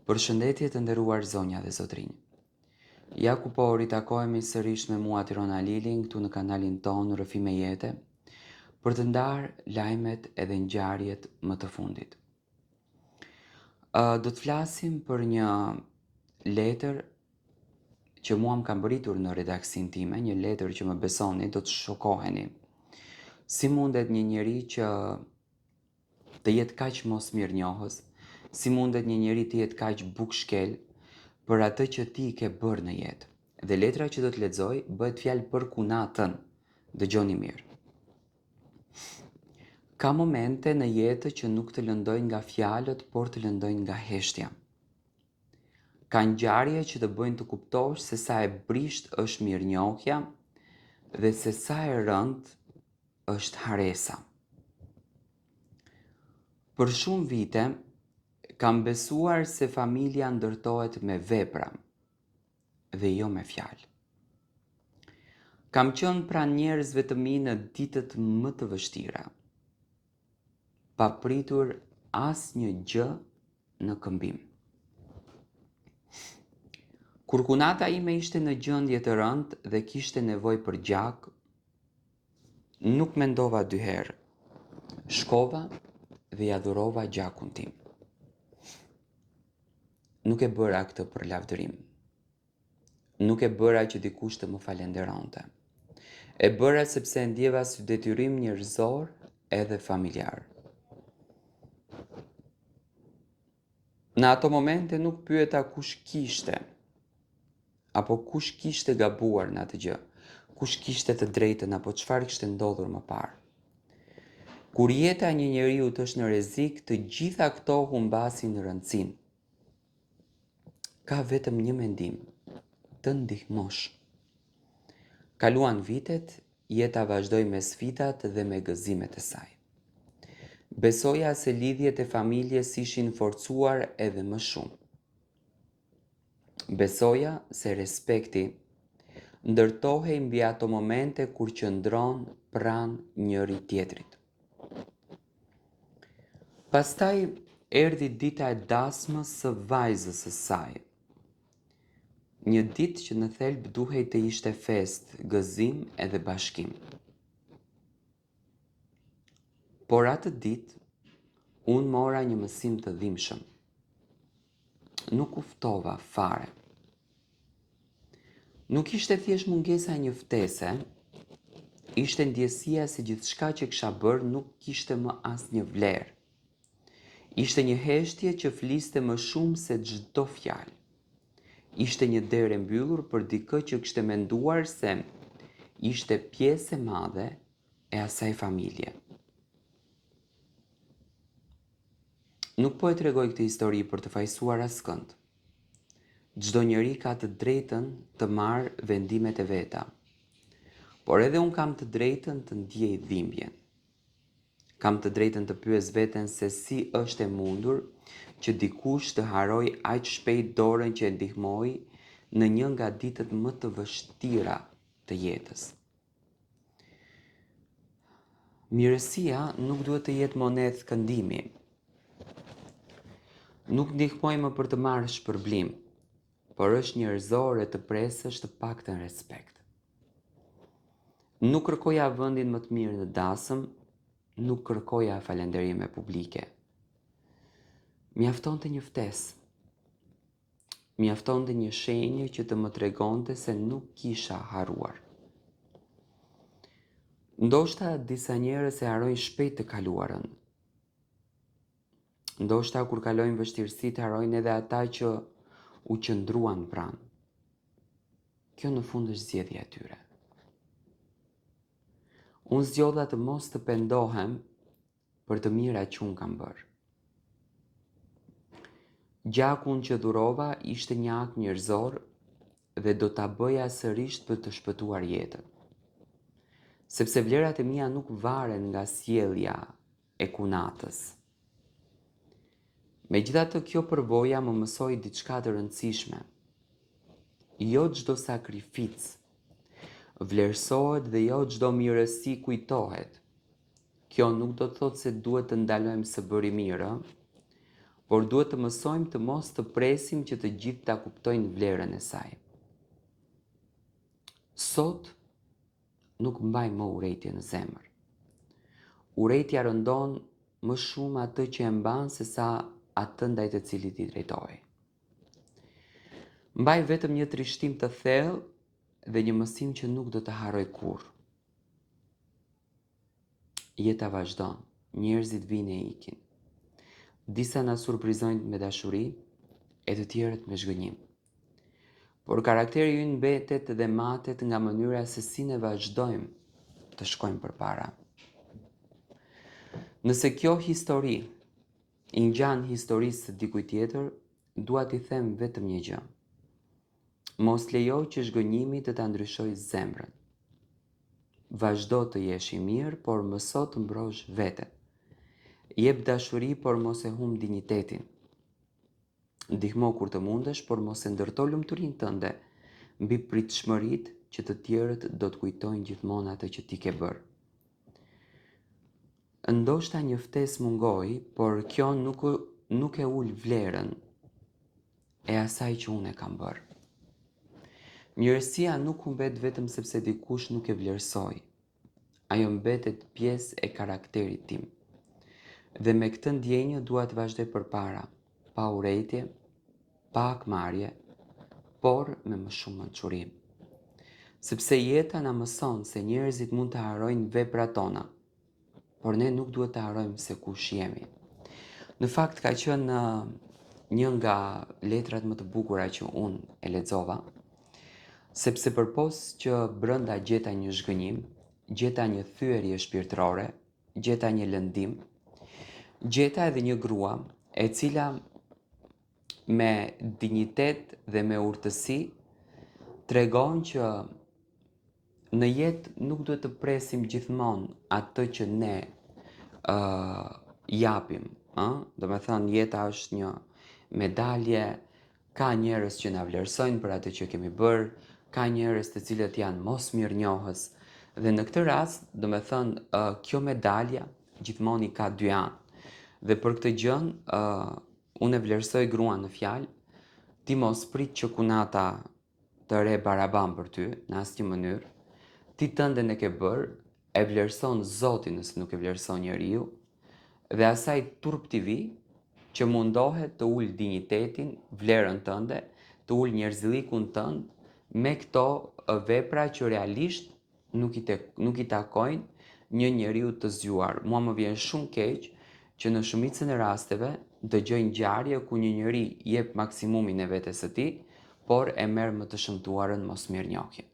Përshëndetje të nderuar zonja dhe zotrinj. Ja ku po ritakohemi sërish me mua Tirona Lilin këtu në kanalin tonë Rrëfime Jete për të ndarë lajmet edhe ngjarjet më të fundit. Do të flasim për një letër që mua më ka mbërritur në redaksin time, një letër që më besoni do të shokoheni. Si mundet një njeri që të jetë kaq mos mirënjohës, si mundet një njeri të jetë kaq bukshkel për atë që ti ke bërë në jetë. Dhe letra që do të lexoj bëhet fjalë për kunatën. Dëgjoni mirë. Ka momente në jetë që nuk të lëndojnë nga fjalët, por të lëndojnë nga heshtja. Ka ngjarje që të bëjnë të kuptosh se sa e brisht është mirënjohja dhe se sa e rëndë është haresa. Për shumë vite, kam besuar se familja ndërtohet me vepra dhe jo me fjalë. Kam qenë pranë njerëzve të mi në ditët më të vështira, pa pritur asnjë gjë në këmbim. Kur kunata ime ishte në gjendje të rëndë dhe kishte nevojë për gjak, nuk mendova dy herë. Shkova dhe ja dhurova gjakun tim. Nuk e bëra këtë për lavdërim. Nuk e bëra që dikush të më falenderonte. E bëra sepse e ndjeva si detyrim njerëzor edhe familjar. Në ato momente nuk pyeta kush kishte, apo kush kishte gabuar në atë gjë, kush kishte të drejtën apo çfarë kishte ndodhur më parë. Kur jeta një njeriu është në rrezik, të gjitha këto humbasin rëndësinë. Ka vetëm një mendim, të ndihmosh. Kaluan vitet, jeta vazhdoi me sfidat dhe me gëzimet e saj. Besoja se lidhjet e familjes ishin forcuar edhe më shumë. Besoja se respekti ndërtohej mbi ato momente kur qëndron pranë njëri tjetrit. Pastaj erdhi dita e dasmës së vajzës së saj. Një ditë që në thelb duhej të ishte fest, gëzim edhe bashkim. Por atë ditë, unë mora një mësim të dhimbshëm. Nuk kuftova fare. Nuk ishte thjesht mungesa e një ftese, ishte ndjesia se gjithçka që kisha bërë nuk kishte më asnjë vlerë. Ishte një heshtje që fliste më shumë se çdo fjalë. Ishte një derë e mbyllur për dikë që kishte menduar se ishte pjesë e madhe e asaj familje. Nuk po e tregoj këtë histori për të fajsuar askënd. Çdo njeri ka të drejtën të marrë vendimet e veta, por edhe unë kam të drejtën të ndjej dhimbjen. Kam të drejtën të pyes veten se si është e mundur që dikush të haroj aq shpejt dorën që e ndihmoi në një nga ditët më të vështira të jetës. Mirësia nuk duhet të jetë monedhë këndimi. Nuk ndihmojmë për të marrë shpërblim, por është njerëzore të presësh të paktën respekt. Nuk kërkoja vendin më të mirë në dasëm, nuk kërkoja falënderime publike. Mjaftonte një ftesë. Mjaftonte një shenjë që të më tregonte se nuk kisha harruar. Ndoshta disa njerëz e harrojnë shpejt të kaluarën. Ndoshta kur kalojnë vështirësitë harrojnë edhe ata që u qëndruan pranë. Kjo në fund është zgjedhja e tyre. Unë zgjodha të mos të pendohem për të mirat që unë kam bërë. Gjakun që dhurova ishte një akt njerëzor dhe do ta bëja sërish për të shpëtuar jetën. Sepse vlerat e mia nuk varen nga sjellja e kunatës. Megjithatë, kjo përvoja më mësoi diçka të rëndësishme. Jo çdo sakrificë vlerësohet dhe jo çdo mirësi kujtohet. Kjo nuk do të thotë se duhet të ndalojmë së bëri mirë, por duhet të mësojmë të mos të presim që të gjithë ta kuptojnë vlerën e saj. Sot nuk mbaj më urrejtje në zemër. Urrejtja rëndon më shumë atë që e mban se sa atë ndaj të cilit i drejtohej. Mbaj vetëm një trishtim të thellë dhe një mësim që nuk do të harroj kurrë. Jeta vazhdon, njerëzit vinë e ikin. Disa na surprizojnë me dashuri, e të tjerët me zhgënjim. Por karakteri ynë mbetet dhe matet nga mënyra se si ne vazhdojmë të shkojmë përpara. Nëse kjo histori i ngjan historisë së dikujt tjetër, dua t'i them vetëm një gjë. Mos lejo që zhgënjimi të ta ndryshojë zemrën. Vazhdo të jesh i mirë, por mëso të mbrosh veten. Jep dashuri, por mos e humb dinjitetin. Ndihmo kur të mundesh, por mos e ndërto lumturinë tënde mbi pritshmëritë që të tjerët do të kujtojnë gjithmonë atë që ti ke bërë. Ndoshta një ftesë mungoi, por kjo nuk e ul vlerën e asaj që unë e kam bërë. Mirësia nuk humbet vetëm sepse dikush nuk e vlerësoi. Ajo mbetet pjesë e karakterit tim. Dhe me këtë ndjenjë dua të vazhdoj përpara, pa urrejtje, pa akmarrje, por me më shumë mençuri. Sepse jeta na mëson se njerëzit mund të harrojnë veprat tona, por ne nuk duhet të harrojmë se kush jemi. Në fakt ka qenë një nga letrat më të bukura që unë e lexova, sepse përpos që brenda gjeta një zhgënjim, gjeta një thyerje shpirtërore, gjeta një lëndim, gjeta edhe një grua e cila me dinjitet dhe me urtësi tregon që në jetë nuk duhet të presim gjithmonë atë që ne japim. Do me thënë, jeta është një medalje, ka njerëz që na vlerësojnë për atë që kemi bërë, ka njerëz të cilët janë mos mirënjohës, dhe në këtë rast, do me thënë, kjo medalja gjithmonë i ka dy anë. Dhe për këtë gjën, unë e vlerësoj gruan në fjalë, ti mos prit që kunata të re baraban për ty, në asnjë mënyrë, ti tënden e ke bërë, e vlerëson Zotin nëse nuk e vlerëson njeriu, dhe asaj turp t'i vi që mundohet të ul dinjitetin, vlerën tënde, të ul njerëzillikun tënd me këto vepra që realisht nuk i takojnë një njeriu të zgjuar. Mua më vjen shumë keq që në shumicën e rasteve dëgjoj ngjarje ku një njeri jep maksimumin e vetes së tij, por e merr më të shëmtuarën mosmirnjohje.